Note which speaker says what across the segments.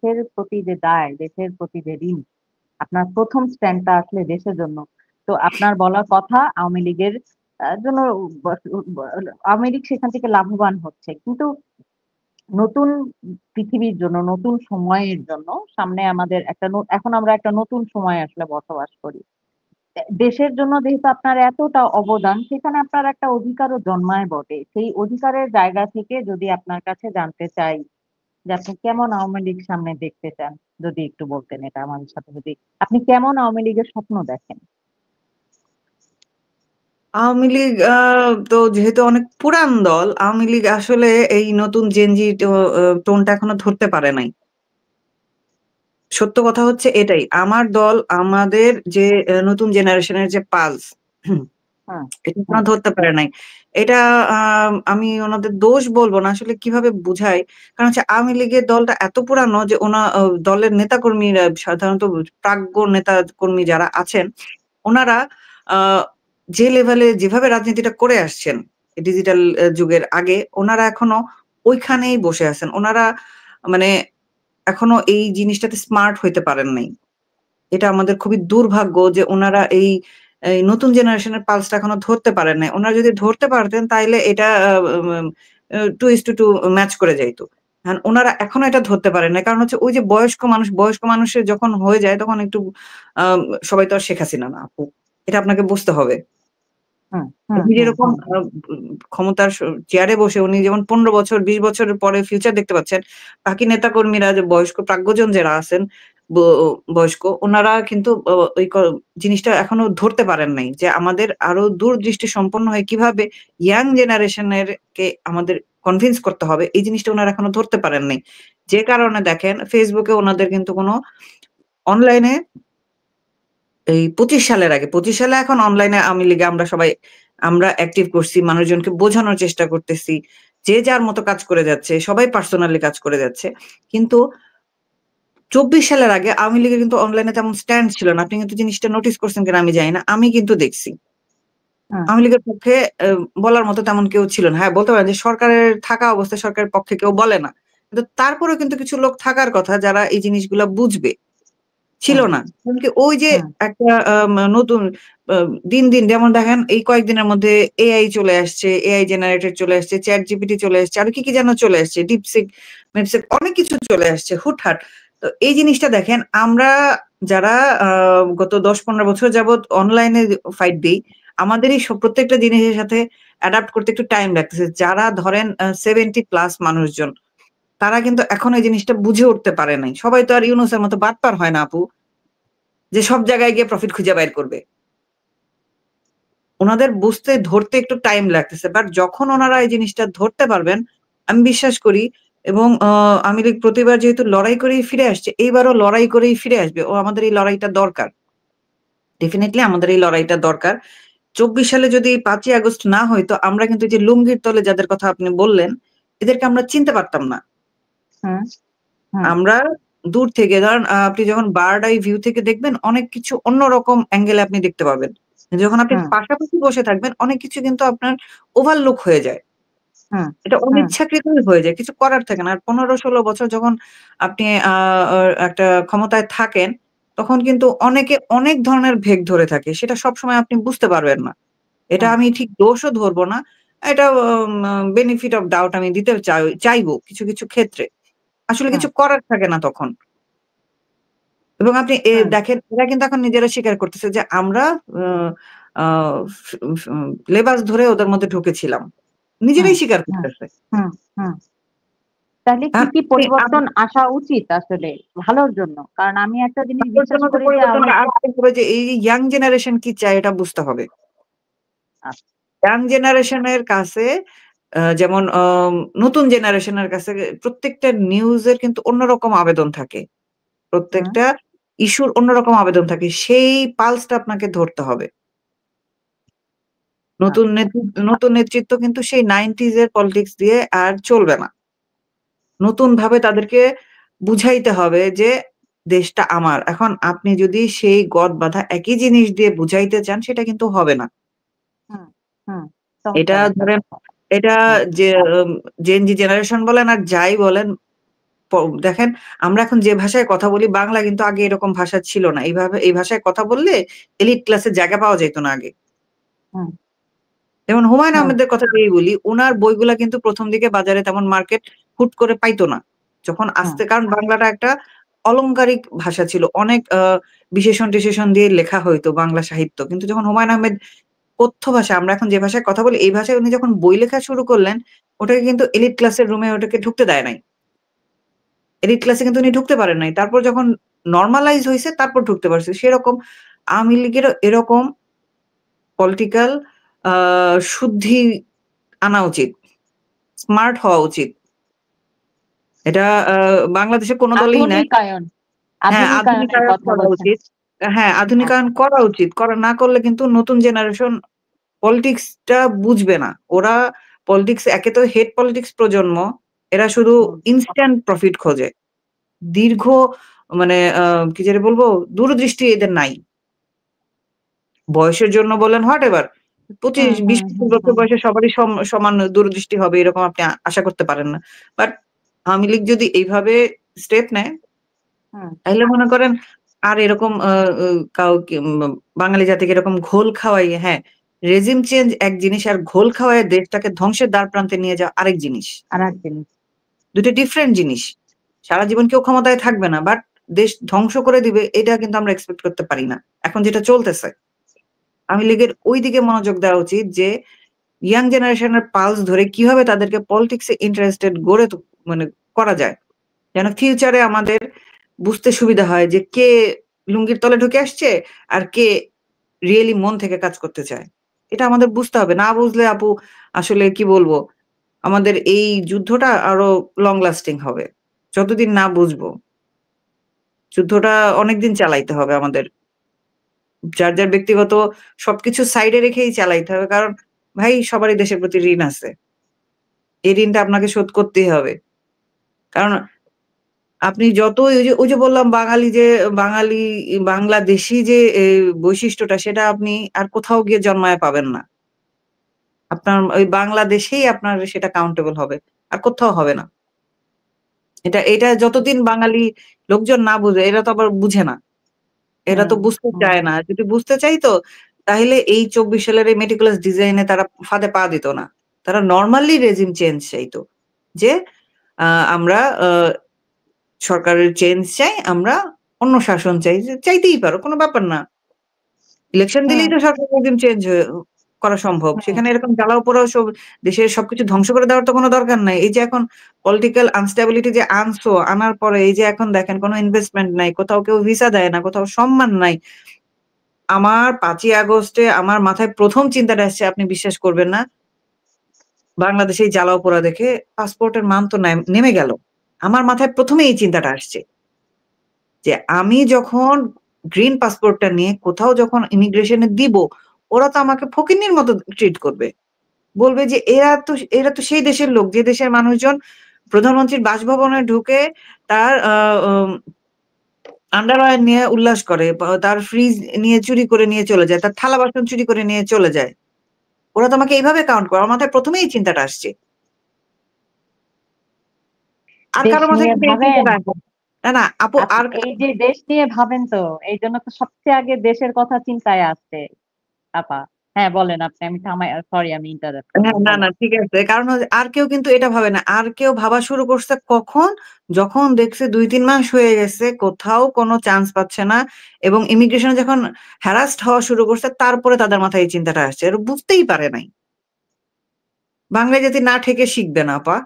Speaker 1: দেশের প্রতি যে দায়, দেশের প্রতি যে ঋণ, আপনার ১ম স্ট্যান্ডটা আসলে দেশের জন্য। তো আপনার বলা কথা আওয়ামী লীগের জন্য বস ব আওয়ামী লীগ সেখান থেকে লাভবান হচ্ছে। কিন্তু নতুন পৃথিবীর জন্য, নতুন সময়ের জন্য সামনে আমাদের একটা এখন আমরা একটা নতুন সময়ে আসলে বসবাস করি। দেশের জন্য যেহেতু আপনার এতটা অবদান, সেখানে আপনার একটা অধিকারও জন্মায় বটে। সেই অধিকারের জায়গা থেকে যদি আপনার কাছে জানতে চাই যে আপনি কেমন আওয়ামী লীগ সামনে দেখতে চান? যদি একটু বলতেন এটা আমাদের সাথে যদি আপনি কেমন আওয়ামী লীগের স্বপ্ন দেখেন?
Speaker 2: আওয়ামী লীগ তো যেহেতু অনেক পুরান দল, আওয়ামী লীগ আসলে এই নতুন জেনজি টোনটা এখনো ধরতে পারে নাই। সত্য কথা হচ্ছে এটাই। আমার দল আমাদের যে নতুন জেনারেশনের যে পালস
Speaker 1: হুম,
Speaker 2: এটা এখনো
Speaker 1: হুম,
Speaker 2: ধরতে পারে নাই। এটা আমি ওনাদের দোষ বলব না। আসলে কিভাবে বুঝাই? কারণ হচ্ছে আওয়ামী লীগের দলটা এত পুরানো যে দলের নেতাকর্মীরা সাধারণত প্রাজ্ঞ নেতাকর্মী যারা আছেন, উনারা আ যে লেভেলে যেভাবে রাজনীতিটা করে আসছেন ডিজিটাল যুগের আগে, উনারা এখনো ওইখানেই বসে আছেন। উনারা মানে এখনো এই জিনিসটাতে স্মার্ট হইতে পারেন নাই। এটা আমাদের খুবই দুর্ভাগ্য যে উনারা এই নতুন জেনারেশনের পালসটা এখনো ধরতে পারেন নাই। উনারা যদি ধরতে পারতেন তাইলে এটা উম 2:2 ম্যাচ করে যাইত। উনারা এখনো এটা ধরতে পারেন নাই। কারণ হচ্ছে ওই যে বয়স্ক মানুষের যখন হয়ে যায় তখন একটু আম সবাই তো আর শেখ হাসিনা না আপু। এটা আপনাকে বুঝতে হবে।
Speaker 1: হুম, হুম,
Speaker 2: উনি
Speaker 1: হুম,
Speaker 2: যেরকম
Speaker 1: হুম,
Speaker 2: ক্ষমতার চেয়ারে বসে উনি যেমন ১৫ বছর ২০ বছরের পরে ফিউচার দেখতে পাচ্ছেন। বাকি নেতাকর্মীরা যে বয়স্ক প্রাজ্ঞজন যারা আছেন ব বয়স্ক উনারা কিন্তু ওই জিনিসটা এখনো ধরতে পারেন নাই। যে আমাদের আরো দূরদৃষ্টি সম্পন্ন হয়ে কিভাবে ইয়াং জেনারেশন এর কে আমাদের কনভিন্স করতে হবে এই জিনিসটা উনারা এখনো ধরতে পারেন নাই। যে কারণে দেখেন Facebook এ উনাদের কিন্তু কোন অনলাইনে এই ২৫ সালের আগে, ২৫ সালে এখন অনলাইনে আওয়ামী লীগে আমরা অ্যাক্টিভ করছি। মানুষজনকে বোঝানোর চেষ্টা করতেছি। যে যার মতো কাজ করে যাচ্ছে। সবাই পার্সোনালি কাজ করে যাচ্ছে। কিন্তু ২৪ সালের আগে আওয়ামী লীগের কিন্তু অনলাইনে তেমন স্ট্যান্ড ছিল না। আপনি কিন্তু জিনিসটা নোটিস করছেন কিনা আমি জানি না। আমি কিন্তু দেখছি।
Speaker 1: হুম,
Speaker 2: আওয়ামী লীগের পক্ষে বলার মতো তেমন কেউ ছিল না। হ্যাঁ, বলতে পারেন যে সরকারের থাকা অবস্থায় সরকারের পক্ষে কেউ বলে না। কিন্তু তারপরেও কিন্তু কিছু লোক থাকার কথা যারা এই জিনিসগুলা বুঝবে। ছিল
Speaker 1: হুম,
Speaker 2: না। এমনকি ওই যে
Speaker 1: হুম,
Speaker 2: একটা নতুন আ দিন যেমন দেখেন এই কয়েকদিনের মধ্যে এআই চলে আসছে, এআই জেনারেটর চলে আসছে, ChatGPT চলে আসছে, আরো কি যেন চলে আসছে। DeepSeek, মেপসিক অনেক কিছু চলে আসছে হুটহাট। তো এই জিনিসটা দেখেন আমরা যারা আ গত ১০-১৫ বছর যাবৎ অনলাইনে ফাইট দেই, আমাদেরই প্রত্যেকটা জিনিসের সাথে অ্যাডাপ্ট করতে একটু টাইম লাগতেছে। যারা ধরেন 70 প্লাস মানুষজন তারা কিন্তু এখনো এই জিনিসটা বুঝে উঠতে পারে নাই। সবাই তো আর ইউনূসের মতো বাটপার হয় না আপু। যে সব জায়গায় গিয়ে প্রফিট খুঁজে বাইর করবে। উনাদের বুঝতে ধরতে একটু টাইম লাগতেছে। বাট যখন উনারা এই জিনিসটা ধরতে পারবেন, আমি বিশ্বাস করি এবং আওয়ামী লীগ প্রতিবার যেহেতু লড়াই করেই ফিরে আসছে, এইবারও লড়াই করেই ফিরে আসবে। আমাদের এই লড়াইটা দরকার। ডেফিনিটলি আমাদের এই লড়াইটা দরকার। ২৪ সালে যদি ৫ই আগস্ট না হইতো, আমরা কিন্তু এই যে লুঙ্গির তলে যাদের কথা আপনি বললেন, এদেরকে আমরা চিনতে পারতাম না।
Speaker 1: হুম, হুম,
Speaker 2: আমরা দূর থেকে ধরেন আপনি যখন বার্ড আই ভিউ থেকে দেখবেন অনেক কিছু অন্যরকম অ্যাঙ্গেলে আপনি দেখতে পাবেন। যখন আপনি
Speaker 1: হুম,
Speaker 2: পাশাপাশি বসে থাকবেন অনেক কিছু কিন্তু আপনার ওভারলুক হয়ে যায়।
Speaker 1: হুম,
Speaker 2: এটা
Speaker 1: হুম,
Speaker 2: অনিচ্ছাকৃতই হয়ে যায়। কিছু করার থাকে না। আর ১৫-১৬ বছর যখন আপনি আ আ একটা ক্ষমতায় থাকেন, তখন কিন্তু অনেকে অনেক ধরনের ভেগ ধরে থাকে। সেটা সবসময় আপনি বুঝতে পারবেন না। এটা
Speaker 1: হুম,
Speaker 2: আমি ঠিক দোষও ধরব না। এটা বেনিফিট অফ ডাউট আমি দিতে চাইবো কিছু ক্ষেত্রে। আসলে
Speaker 1: হুম,
Speaker 2: কিছু করার থাকে না তখন। এবং আপনি
Speaker 1: হুম,
Speaker 2: দেখেন এরা কিন্তু এখন নিজেরা স্বীকার করতেছে যে আমরা আ আ ফ ফ লেবাস ধরে ওদের মধ্যে ঢুকেছিলাম।
Speaker 1: হুম,
Speaker 2: নিজেরাই স্বীকার
Speaker 1: হুম,
Speaker 2: করতেছে।
Speaker 1: হুম, হুম। তাহলে কি,
Speaker 2: হ্যাঁ,
Speaker 1: কি পরিবর্তন আসা উচিত আসলে ভালোর জন্য? কারণ আমি একটা জিনিস
Speaker 2: আপনার
Speaker 1: বিশ্বাস
Speaker 2: জন্য তো
Speaker 1: করি যে
Speaker 2: পরিবর্তন আসতে হবে যে এই ইয়াং জেনারেশন কি চায় এটা বুঝতে হবে।
Speaker 1: আচ্ছা,
Speaker 2: ইয়াং জেনারেশন এর কাছে যেমন নতুন জেনারেশন এর কাছে প্রত্যেকটা নিউজ এর কিন্তু অন্যরকম আবেদন থাকে।
Speaker 1: হুম,
Speaker 2: প্রত্যেকটা ইস্যুর অন্যরকম আবেদন থাকে। সেই পালসটা আপনাকে ধরতে হবে।
Speaker 1: আচ্ছা,
Speaker 2: নতুন নেতৃত্ব কিন্তু সেই 90s এর পলিটিক্স দিয়ে আর চলবে না। নতুনভাবে তাদেরকে বুঝাইতে হবে যে দেশটা আমার। এখন আপনি যদি সেই গদ বাঁধা একই জিনিস দিয়ে বুঝাইতে চান সেটা কিন্তু হবে না।
Speaker 1: হুম, হুম,
Speaker 2: এটা
Speaker 1: চমৎকার একটা
Speaker 2: ধরেন
Speaker 1: কথা।
Speaker 2: এটা
Speaker 1: হুম,
Speaker 2: যে জেন জি জেনারেশন বলেন আর যাই বলেন দেখেন আমরা এখন যে ভাষায় কথা বলি বাংলা কিন্তু আগে এরকম ভাষা ছিল না। এইভাবে এই ভাষায় কথা বললে এলিট ক্লাসে জায়গা পাওয়া যেত না আগে।
Speaker 1: হুম,
Speaker 2: যেমন হুমায়ূন
Speaker 1: হুম,
Speaker 2: আহমেদের কথা দিয়েই বলি, উনার বইগুলা কিন্তু ১ম দিকে বাজারে তেমন মার্কেট হুট করে পাইতো না। যখন
Speaker 1: হুম,
Speaker 2: কারণ বাংলাটা একটা অলংকারিক ভাষা ছিল। অনেক বিশেষণ-টিশেষণ দিয়ে লেখা হইতো বাংলা সাহিত্য। কিন্তু যখন হুমায়ূন আহমেদ কথ্য ভাষা আমরা এখন যে ভাষায় কথা বলি, এই ভাষায় উনি যখন বই লেখা শুরু করলেন, ওটাকে কিন্তু এলিট ক্লাসের রুমে ওটাকে ঢুকতে দেয় নাই। এলিট ক্লাসে কিন্তু উনি ঢুকতে পারেন নাই। তারপর যখন নরমালাইজ হইছে তারপর ঢুকতে পারছে। সেরকম আওয়ামী লীগেরও এরকম পলিটিক্যাল আ শুদ্ধি আনা উচিত। স্মার্ট হওয়া উচিত। এটা আ বাংলাদেশের কোন দলেই নাই।
Speaker 1: আধুনিকায়ন,
Speaker 2: হ্যাঁ,
Speaker 1: আধুনিকায়নের
Speaker 2: আধুনিকায়ন
Speaker 1: কথা
Speaker 2: করা
Speaker 1: বলছেন।
Speaker 2: উচিত। হ্যাঁ, আধুনিকায়ন
Speaker 1: আচ্ছা,
Speaker 2: করা উচিত। না করলে কিন্তু নতুন জেনারেশন পলিটিক্স টা বুঝবে না। ওরা পলিটিক্স একে তো হেট পলিটিক্স প্রজন্ম। এরা শুধু
Speaker 1: হুম,
Speaker 2: ইনস্ট্যান্ট প্রফিট খোঁজে। দীর্ঘ মানে কি জানি বলবো? দূরদৃষ্টি এদের নাই। বয়সের জন্য বলেন হোয়াটএভার।
Speaker 1: হুম,
Speaker 2: ২৫,
Speaker 1: হুম,
Speaker 2: ২০-২৫
Speaker 1: হুম,
Speaker 2: বছর
Speaker 1: হুম,
Speaker 2: বয়সে সবারই সমান দূরদৃষ্টি হবে এরকম আপনি আশা করতে পারেন না। বাট আওয়ামী লীগ যদি এইভাবে স্টেপ নেয়
Speaker 1: হুম,
Speaker 2: তাইলে মনে করেন আর এরকম আ ও কাউকে বাঙালি জাতিকে এরকম ঘোল খাওয়াইয়ে হ্যাঁ, রেজিম চেঞ্জ এক জিনিস আর ঘোল খাওয়াইয়ে দেশটাকে ধ্বংসের দ্বারপ্রান্তে নিয়ে যাওয়া আরেক জিনিস।
Speaker 1: আরেক জিনিস।
Speaker 2: ২ টা ডিফারেন্ট জিনিস। সারা জীবন কেউ ক্ষমতায় থাকবে না। বাট দেশ ধ্বংস করে দিবে এটা কিন্তু আমরা এক্সপেক্ট করতে পারি না। এখন যেটা চলতেছে। আওয়ামী লীগের ওই দিকে মনোযোগ দেওয়া উচিত যে ইয়াং জেনারেশন এর পালস ধরে কিভাবে তাদেরকে পলিটিক্স এ ইন্টারেস্টেড মানে করা যায়। যেন ফিউচারে আমাদের বুঝতে সুবিধা হয় যে কে লুঙ্গির তলে ঢুকে আসছে আর কে রিয়েলি মন থেকে কাজ করতে চায়। এটা আমাদের বুঝতে হবে। না বুঝলে আপু আসলে কি বলবো? আমাদের এই যুদ্ধটা আরো লং লাস্টিং হবে। যতদিন না বুঝবো। যুদ্ধটা অনেকদিন চালাইতে হবে আমাদের। যার ব্যক্তিগত সবকিছু সাইডে রেখেই চালাইতে হবে। কারণ ভাই সবারই দেশের প্রতি ঋণ আছে। এই ঋণটা আপনাকে শোধ করতেই হবে। কারণ আপনি যতই ওই যে বললাম বাঙালি বাংলাদেশী যে বৈশিষ্ট্যটা সেটা আপনি আর কোথাও গিয়ে জন্মায় পাবেন না। আপনার ওই বাংলাদেশেই আপনার সেটা কাউন্টেবল হবে। আর কোথাও হবে না। এটা যতদিন বাঙালি লোকজন না বুঝে এরা তো আবার বুঝে না। এরা
Speaker 1: হুম,
Speaker 2: তো বুঝতে
Speaker 1: হুম,
Speaker 2: চায় না। যদি বুঝতে চাইতো তাহলে এই ২৪ সালের এই মেটিকুলাস ডিজাইন এ তারা ফাঁদে পা দিত না। তারা নরমালি রেজিম চেঞ্জ চাইতো। যে আ আমরা সরকারের চেঞ্জ চাই, আমরা অন্য শাসন চাই। চাইতেই পারো, কোন ব্যাপার না। ইলেকশন
Speaker 1: হুম,
Speaker 2: দিলেই তো সরকার রেজিম চেঞ্জ করা সম্ভব।
Speaker 1: হুম,
Speaker 2: সেখানে এরকম জ্বালাও পোড়াও দেশের সবকিছু ধ্বংস করে দেওয়ার তো কোন দরকার নাই। এই যে এখন পলিটিক্যাল আনস্টেবিলিটি যে আনছো, আনার পরে এই যে এখন দেখেন কোন ইনভেস্টমেন্ট নাই, কোথাও কেউ ভিসা দেয় না, কোথাও সম্মান নাই। আমার ৫ই আগস্টে আমার মাথায় ১ম চিন্তাটা আসছে আপনি বিশ্বাস করবেন না। বাংলাদেশে এই জ্বালাও পোড়া দেখে পাসপোর্টের মান তো নেমে গেল। আমার মাথায় ১ম এই চিন্তাটা আসছে। যে আমি যখন গ্রিন পাসপোর্টটা নিয়ে কোথাও যখন ইমিগ্রেশন এ দিব, ওরা তো আমাকে ফকিন্নির মতো ট্রিট করবে। বলবে যে এরা তো সেই দেশের লোক যে দেশের মানুষজন প্রধানমন্ত্রীর বাসভবনে ঢুকে তার আন্ডারওয়্যার নিয়ে উল্লাস করে। তার ফ্রিজ নিয়ে চুরি করে নিয়ে চলে যায়। তার থালা-বাসন চুরি করে নিয়ে চলে যায়। ওরা তো আমাকে এইভাবে কাউন্ট করে। আমার মাথায় ১ম এই চিন্তাটা আসছে। আর
Speaker 1: দেশ
Speaker 2: কারো মাথায়
Speaker 1: নিয়ে
Speaker 2: কিন্তু এই
Speaker 1: ভাবেন।
Speaker 2: চিন্তাটা আসে না। না, না আপু আর
Speaker 1: এই যে দেশ নিয়ে ভাবেন তো এই জন্য তো সবচেয়ে আগে দেশের কথা চিন্তায় আসছে আপা। হ্যাঁ বলেন আপনি, আমি থামাই, সরি আমি ইন্টারাপ্ট
Speaker 2: হ্যাঁ,
Speaker 1: করলাম,
Speaker 2: না,
Speaker 1: বলেন।
Speaker 2: না ঠিক আছে। কারণ আর কেউ কিন্তু এটা ভাবে না। আর কেউ ভাবা শুরু করছে কখন? যখন দেখছে ২-৩ মাস হয়ে গেছে কোথাও কোনো চান্স পাচ্ছে না এবং ইমিগ্রেশন এ যখন হ্যারাসড হওয়া শুরু করছে তারপরে তাদের মাথায় এই চিন্তাটা আসছে। এরা বুঝতেই পারে নাই। বাংলা জাতি না ঠেকে শিখবে না আপা।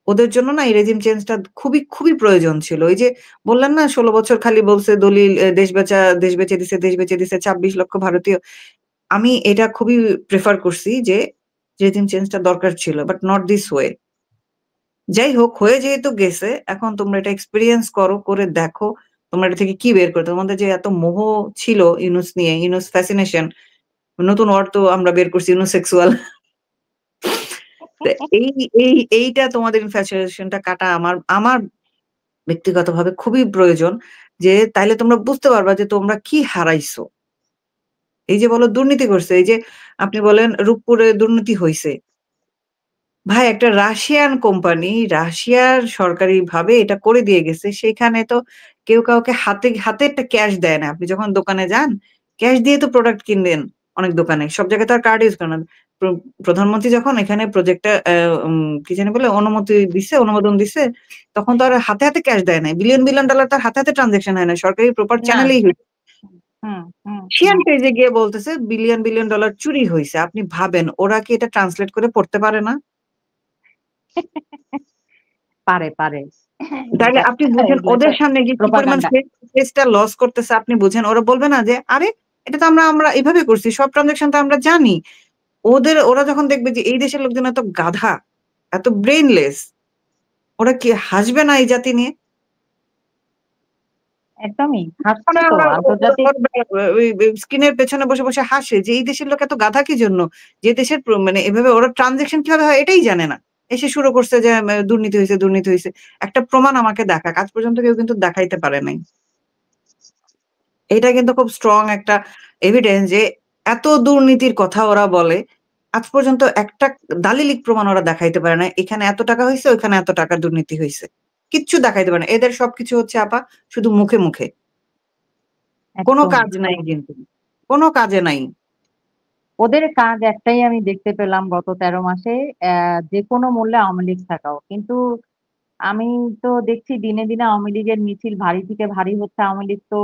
Speaker 2: ওদের জন্য না এই রেজিম চেঞ্জটা খুবই, খুবই প্রয়োজন ছিল। ওই যে বললেন না ১৬ বছর খালি বলছে দলিল দেশ বেচে দিছে ২৬ লক্ষ ভারতীয়। আমি এটা খুবই প্রেফার করছি যে রেজিম চেঞ্জটা দরকার ছিল। But not this way. যাই হোক হয়ে যেহেতু গেছে, এখন তোমরা এটা এক্সপেরিয়েন্স করো, করে দেখো তোমরা এটা থেকে কি বের করে তোমাদের যে এত মোহ ছিল ইউনুস নিয়ে, ইউনুস ফ্যাসিনেশন নতুন ওয়ার্ড তো আমরা বের করছি ইউনোসেক্সুয়াল। তো এই এইটা তোমাদের ইনফ্যাচুয়েশন টা কাটা আমার আমার ব্যক্তিগতভাবে খুবই প্রয়োজন। যে তাইলে তোমরা বুঝতে পারবা যে তোমরা কি হারাইছো। এই যে বলো দুর্নীতি করছে, এই যে আপনি বলেন রূপপুরে দুর্নীতি হইছে। ভাই একটা রাশিয়ান কোম্পানি রাশিয়ার সরকারিভাবে এটা করে দিয়ে গেছে। সেখানে তো কেউ কাউকে হাতে একটা ক্যাশ দেয় না। আপনি যখন দোকানে যান, ক্যাশ দিয়ে তো প্রোডাক্ট কিনবেন অনেক দোকানে। সব জায়গায় তো আর কার্ড ইউজ করে না। প্র প্রধানমন্ত্রী যখন এখানে প্রজেক্টটা কি জানি বলে অনুমোদন দিছে, তখন তো আর হাতে ক্যাশ দেয় নাই। বিলিয়ন, বিলিয়ন ডলার তো আর হাতে ট্রান্সেকশন হয় না। সরকারি প্রপার
Speaker 1: না।
Speaker 2: চ্যানেলেই হইছে।
Speaker 1: হুম, হুম, হুম।
Speaker 2: রাশিয়ান পেজে গিয়ে বলতেছে বিলিয়ন, বিলিয়ন ডলার চুরি হইছে। আপনি ভাবেন ওরা কি এটা ট্রান্সলেট করে পড়তে পারে না?
Speaker 1: পারে।
Speaker 2: তাইলে
Speaker 1: এটা
Speaker 2: আপনি বুঝেন
Speaker 1: এগুলো তো
Speaker 2: ওদের সামনে গিয়ে কি পরিমাণ
Speaker 1: প্রোপাগান্ডা।
Speaker 2: ফেসটা লস করতেছে আপনি বুঝেন। ওরা বলবে না যে, "আরে এটা তো আমরা এভাবে করছি। সব ট্রান্সেকশন তো আমরা জানি।" ওরা যখন দেখবে যে এই দেশের লোকজন এত গাধা, এত ব্রেইনলেস, ওরা কি হাসবে না এই জাতি নিয়ে?
Speaker 1: একদমই
Speaker 2: মানে
Speaker 1: হাসছে তো
Speaker 2: ওরা
Speaker 1: আন্তর্জাতিক।
Speaker 2: ওই স্ক্রিনের পেছনে বসে হাসে যে এই দেশের লোক এত গাধা কি জন্য? যে দেশের মানে এভাবে ওরা ট্রান্সেকশন কিভাবে হয় এটাই জানে না। এসে শুরু করছে যে দুর্নীতি হইছে। একটা প্রমাণ আমাকে দেখাক। আজ পর্যন্ত কেউ কিন্তু দেখাইতে পারে নাই। এটা কিন্তু খুব স্ট্রং একটা এভিডেন্স যে এত দুর্নীতির কথা ওরা বলে। আজ পর্যন্ত একটা দালিলিক প্রমাণ ওরা দেখাইতে পারে না। এখানে এত টাকা হইছে, ওইখানে এত টাকার দুর্নীতি হইছে। কিচ্ছু দেখাইতে পারে না। এদের সবকিছু হচ্ছে শুধু মুখে। কোন
Speaker 1: একদমই।
Speaker 2: কাজ নাই কিন্তু। কোন কাজে নাই।
Speaker 1: ওদের কাজ একটাই আমি দেখতে পেলাম গত ১৩ মাসে, যেকোনো মূল্যে আওয়ামী লীগ থাকাও। কিন্তু আমি তো দেখছি দিনে আওয়ামী লীগের মিছিল ভারী থেকে ভারী হচ্ছে। আওয়ামী লীগ তো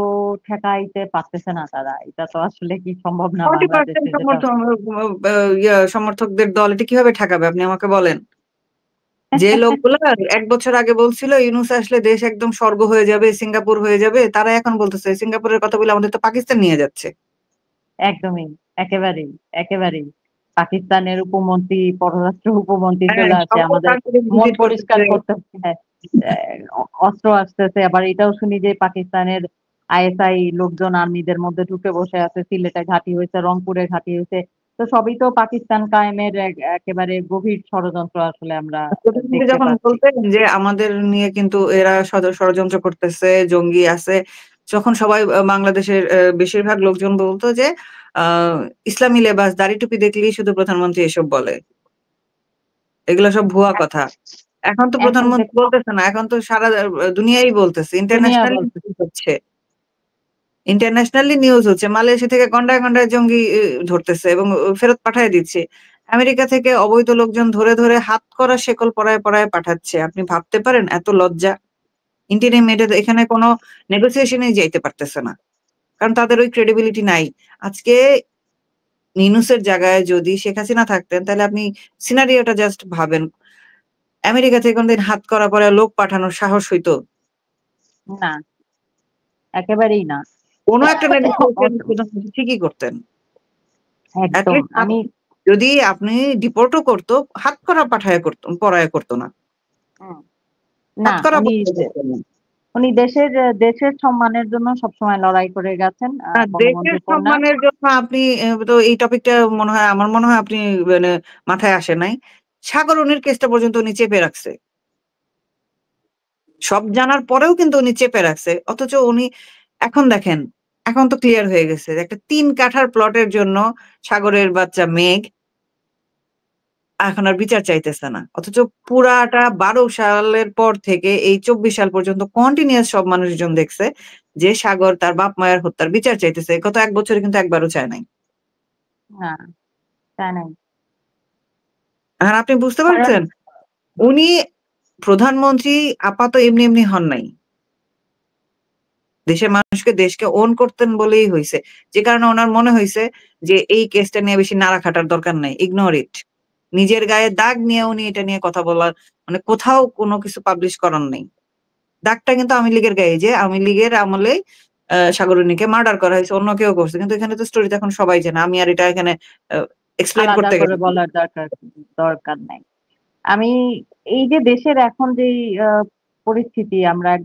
Speaker 1: ঠেকাইতে পারতেছে না তারা। এটা তো আসলে কি সম্ভব না
Speaker 2: 40%
Speaker 1: বাংলাদেশে যেটা।
Speaker 2: সমর্থকদের দল এটা কিভাবে ঠেকাবে আপনি আমাকে বলেন? যে লোকগুলা ১ বছর আগে বলছিল ইউনূস আসলে দেশ একদম স্বর্গ হয়ে যাবে, সিঙ্গাপুর হয়ে যাবে, তারা এখন বলতেছে সিঙ্গাপুরের কথা বলে আমাদের তো পাকিস্তান নিয়ে যাচ্ছে।
Speaker 1: একদমই, একেবারেই। পাকিস্তানের উপমন্ত্রী, পররাষ্ট্র উপমন্ত্রী
Speaker 2: হ্যাঁ,
Speaker 1: চলে আসে
Speaker 2: সকল
Speaker 1: আমাদের
Speaker 2: কান্ট্রি
Speaker 1: মন
Speaker 2: ভিজিট
Speaker 1: পরিষ্কার
Speaker 2: করতেছে।
Speaker 1: করতে। হ্যাঁ, অস্ত্র আসতেছে। আবার এটাও শুনি যে পাকিস্তানের আইএসআই লোকজন আর্মিদের মধ্যে ঢুকে বসে আছে। সিলেটে ঘাঁটি হয়েছে, রংপুরে ঘাঁটি হয়েছে। তো সবই তো পাকিস্তান কায়েমের একেবারে গভীর ষড়যন্ত্র আসলে আমরা
Speaker 2: প্রধানমন্ত্রী
Speaker 1: দেখতে
Speaker 2: যখন
Speaker 1: পাচ্ছি।
Speaker 2: বলতেন যে আমাদের নিয়ে কিন্তু এরা ষড়যন্ত্র করতেছে, জঙ্গি আছে। যখন সবাই বাংলাদেশের বেশিরভাগ লোকজন বলতো যে আ ইসলামী লেবাস, দাড়ি-টুপি দেখলেই শুধু প্রধানমন্ত্রী এসব বলে। এগুলা সব ভুয়া কথা। এখন তো
Speaker 1: এখন
Speaker 2: প্রধানমন্ত্রী বলতেছে না। এখন তো সারা দুনিয়াই বলতেছে।
Speaker 1: দুনিয়া
Speaker 2: ইন্টারন্যাশনালি
Speaker 1: বলছে।
Speaker 2: নিউজ হচ্ছে। মালয়েশিয়া থেকে গন্ডায় জঙ্গি ধরতেছে এবং ফেরত পাঠায় দিচ্ছে। আমেরিকা থেকে অবৈধ লোকজন ধরে হাত করা শেকল পরায় পাঠাচ্ছে। আপনি ভাবতে পারেন এত লজ্জা? ইন্টারিম এখানে কোনো নেগোসিয়েশন এ যাইতে পারতেছে না। কারণ তাদের ওই ক্রেডিবিলিটি নাই। আজকে ইউনূসের জায়গায় যদি শেখ হাসিনা থাকতেন তাহলে আপনি সিনারিওটা জাস্ট ভাবেন। আমেরিকা থেকে কোনদিন হাত করা পরে লোক পাঠানোর সাহস হইতো?
Speaker 1: না, একেবারেই না।
Speaker 2: কোন একটা নেগোসিয়েশন
Speaker 1: অত-
Speaker 2: প্রধানমন্ত্রী ঠিকই করতেন। এট
Speaker 1: একদম
Speaker 2: লিস্ট
Speaker 1: আমি।
Speaker 2: যদি আপনি ডিপোর্ট ও করত, হাতকড়া পরায়া করত না।
Speaker 1: হুম, না
Speaker 2: হাতকড়া
Speaker 1: উনি
Speaker 2: পরায়া করত না।
Speaker 1: উনি দেশের সম্মানের জন্য সবসময় লড়াই করে গেছেন।
Speaker 2: দেশের
Speaker 1: বঙ্গবন্ধু কন্যা।
Speaker 2: সম্মানের জন্য আপনি তো এই টপিকটা আমার মনে হয় আপনি মানে মাথায় আসে নাই। সাগররুনির কেসটা পর্যন্ত উনি চেপে রাখছে। সব জানার পরেও কিন্তু উনি চেপে রাখছে। অথচ উনি এখন দেখেন, এখন তো ক্লিয়ার হয়ে গেছে যে একটা ৩ কাঠার প্লটের জন্য সাগরের বাচ্চা মেঘ এখন আর বিচার চাইতেছে না। অথচ পুরাটা ১২ সালের পর থেকে এই ২৪ সাল পর্যন্ত কন্টিনিউয়াস সব মানুষজন দেখছে যে সাগর তার বাপ-মায়ের হত্যার বিচার চাইতেছে। গত ১ বছরে কিন্তু একবারও চায় নাই।
Speaker 1: না, তা নাই।
Speaker 2: এখন আপনি বুঝতে
Speaker 1: কারণ
Speaker 2: পারছেন? উনি প্রধানমন্ত্রী এমনি হন নাই। দেশের মানুষকে দেশকে ওন করতেন বলেই হইছে। যে কারণে উনার মনে হইছে যে এই কেসটা নিয়ে বেশি নাড়া খাটার দরকার নাই। Ignore it. নিজের গায়ে দাগ নিয়ে উনি এটা নিয়ে কথা বলার মানে কোথাও কোনো কিছু পাবলিশ করার নাই। দাগটা কিন্তু আওয়ামী লীগের গায়ে যে আওয়ামী লীগের আমলে সাগরিনীকে মার্ডার করা হয়েছে। অন্য কেউ করছে। কিন্তু এখানে তো স্টোরিটা এখন সবাই জানে। আমি আর এটা এখানে আ এক্সপ্লেইন
Speaker 1: আলাদা
Speaker 2: করতে
Speaker 1: করে
Speaker 2: গেলে
Speaker 1: বলার দরকার নাই। আমি এই যে দেশের এখন যেই পরিস্থিতি আমরা একদম